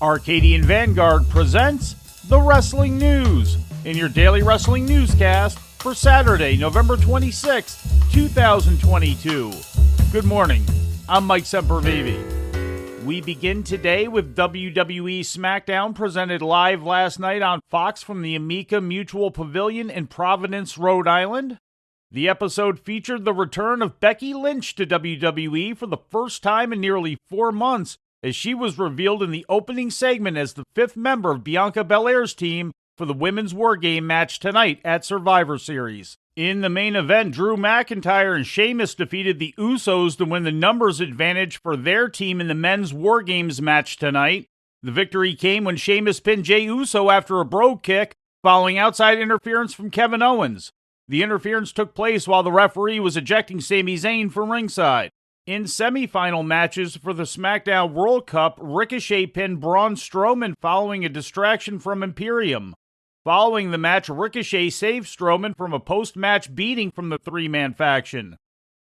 Arcadian Vanguard presents The Wrestling News in your daily wrestling newscast for Saturday, November 26, 2022. Good morning, I'm Mike Sempervive. We begin today with WWE Smackdown, presented live last night on Fox from the Amica Mutual Pavilion in Providence, Rhode Island. The episode featured the return of Becky Lynch to WWE for the first time in nearly 4 months, as she was revealed in the opening segment as the 5th member of Bianca Belair's team for the Women's War Game match tonight at Survivor Series. In the main event, Drew McIntyre and Sheamus defeated the Usos to win the numbers advantage for their team in the Men's War Games match tonight. The victory came when Sheamus pinned Jey Uso after a brogue kick, following outside interference from Kevin Owens. The interference took place while the referee was ejecting Sami Zayn from ringside. In semifinal matches for the SmackDown World Cup, Ricochet pinned Braun Strowman following a distraction from Imperium. Following the match, Ricochet saved Strowman from a post-match beating from the three-man faction.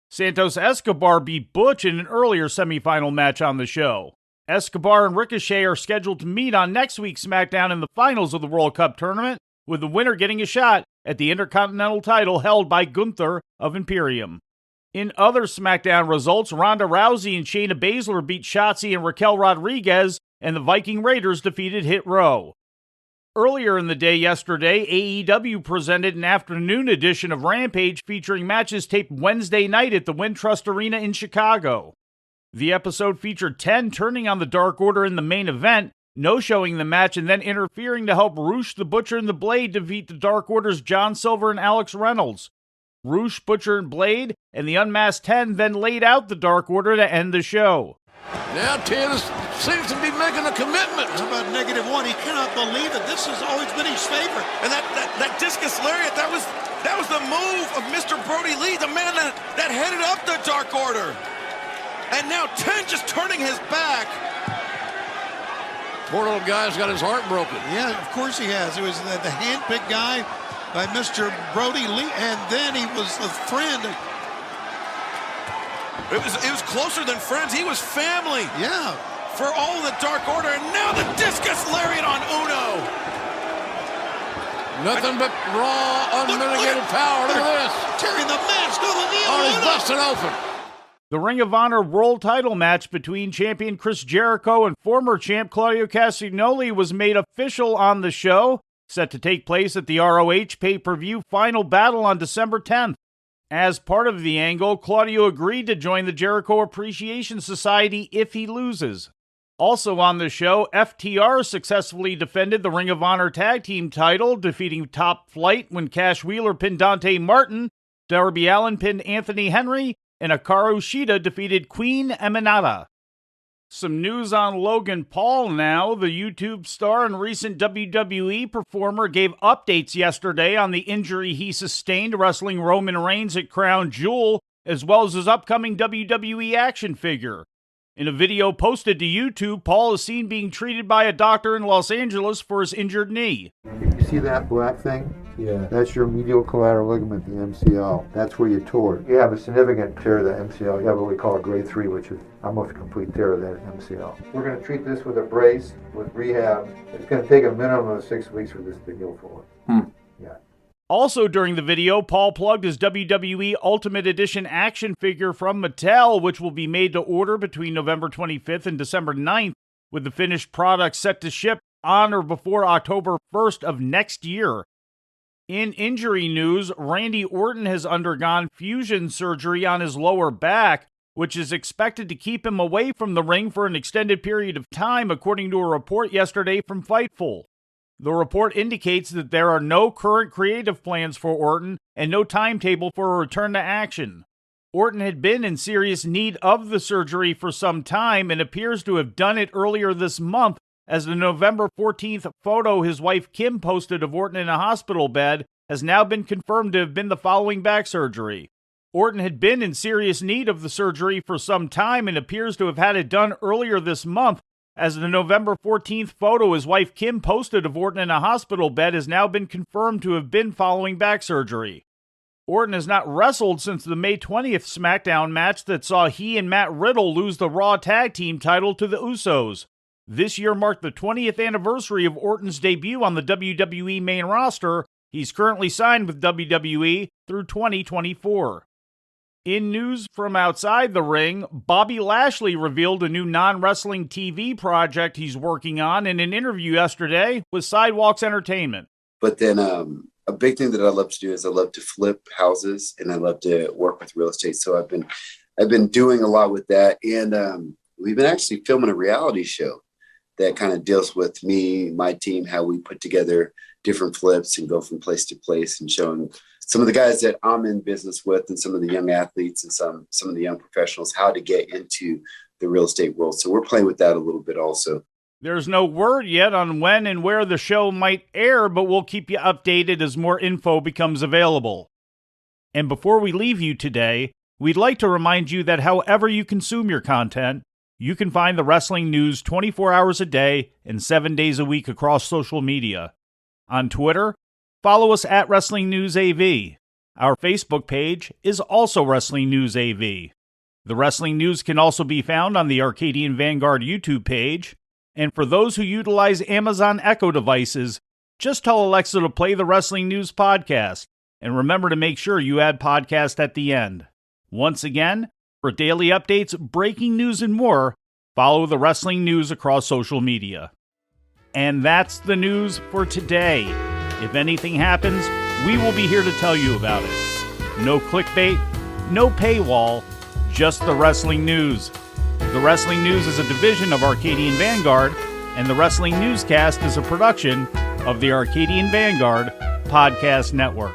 Santos Escobar beat Butch in an earlier semifinal match on the show. Escobar and Ricochet are scheduled to meet on next week's SmackDown in the finals of the World Cup tournament, with the winner getting a shot at the Intercontinental title held by Gunther of Imperium. In other SmackDown results, Ronda Rousey and Shayna Baszler beat Shotzi and Raquel Rodriguez, and the Viking Raiders defeated Hit Row. Earlier in the day yesterday, AEW presented an afternoon edition of Rampage featuring matches taped Wednesday night at the Wintrust Arena in Chicago. The episode featured 10 turning on the Dark Order in the main event, no-showing the match and then interfering to help Roosh the Butcher and the Blade defeat the Dark Order's John Silver and Alex Reynolds. Roosh, Butcher, and Blade and the Unmasked 10 then laid out the Dark Order to end the show. Now 10 seems to be making a commitment. How about -1? He cannot believe it. This has always been his favorite. And that discus lariat, that was the move of Mr. Brody Lee, the man that headed up the Dark Order. And now 10 just turning his back. Poor little guy's got his heart broken. Yeah, of course he has. He was the hand-picked guy by Mr. Brody Lee, and then he was a friend. It was closer than friends. He was family. Yeah. For all the Dark Order, and now the discus lariat on Uno. Nothing but raw, unmitigated power. Look at this. Tearing the mask over the Oh, he's busting open. The Ring of Honor World Title match between champion Chris Jericho and former champ Claudio Castagnoli was made official on the show, set to take place at the ROH pay-per-view Final Battle on December 10th. As part of the angle, Claudio agreed to join the Jericho Appreciation Society if he loses. Also on the show, FTR successfully defended the Ring of Honor Tag Team title, defeating Top Flight when Cash Wheeler pinned Dante Martin, Darby Allin pinned Anthony Henry, and Hikaru Shida defeated Queen Eminata. Some news on Logan Paul now. The YouTube star and recent WWE performer gave updates yesterday on the injury he sustained wrestling Roman Reigns at Crown Jewel, as well as his upcoming WWE action figure. In a video posted to YouTube, Paul is seen being treated by a doctor in Los Angeles for his injured knee. You see that black thing? Yeah. That's your medial collateral ligament, the MCL. That's where you tore it. You have a significant tear of the MCL. You have what we call a grade 3, which is almost a complete tear of that MCL. We're going to treat this with a brace, with rehab. It's going to take a minimum of 6 weeks for this to heal fully. Yeah. Also during the video, Paul plugged his WWE Ultimate Edition action figure from Mattel, which will be made to order between November 25th and December 9th, with the finished product set to ship on or before October 1st of next year. In injury news, Randy Orton has undergone fusion surgery on his lower back, which is expected to keep him away from the ring for an extended period of time, according to a report yesterday from Fightful. The report indicates that there are no current creative plans for Orton and no timetable for a return to action. Orton had been in serious need of the surgery for some time and appears to have done it earlier this month, as the November 14th photo his wife Kim posted of Orton in a hospital bed has now been confirmed to have been the following back surgery. Orton had been in serious need of the surgery for some time and appears to have had it done earlier this month, as the November 14th photo his wife Kim posted of Orton in a hospital bed has now been confirmed to have been following back surgery. Orton has not wrestled since the May 20th SmackDown match that saw he and Matt Riddle lose the Raw Tag Team title to the Usos. This year marked the 20th anniversary of Orton's debut on the WWE main roster. He's currently signed with WWE through 2024. In news from outside the ring, Bobby Lashley revealed a new non-wrestling TV project he's working on in an interview yesterday with Sidewalks Entertainment. But then a big thing that I love to do is I love to flip houses and I love to work with real estate. So I've been doing a lot with that. And we've been actually filming a reality show that kind of deals with me, my team, how we put together different flips and go from place to place and showing some of the guys that I'm in business with and some of the young athletes and some of the young professionals how to get into the real estate world. So we're playing with that a little bit also. There's no word yet on when and where the show might air, but we'll keep you updated as more info becomes available. And before we leave you today, we'd like to remind you that however you consume your content, you can find the wrestling news 24 hours a day and 7 days a week across social media. On Twitter, follow us at Wrestling News AV. Our Facebook page is also Wrestling News AV. The Wrestling News can also be found on the Arcadian Vanguard YouTube page. And for those who utilize Amazon Echo devices, just tell Alexa to play the Wrestling News podcast. And remember to make sure you add podcast at the end. Once again, for daily updates, breaking news, and more, follow the Wrestling News across social media. And that's the news for today. If anything happens, we will be here to tell you about it. No clickbait, no paywall, just the Wrestling News. The Wrestling News is a division of Arcadian Vanguard, and the Wrestling Newscast is a production of the Arcadian Vanguard Podcast Network.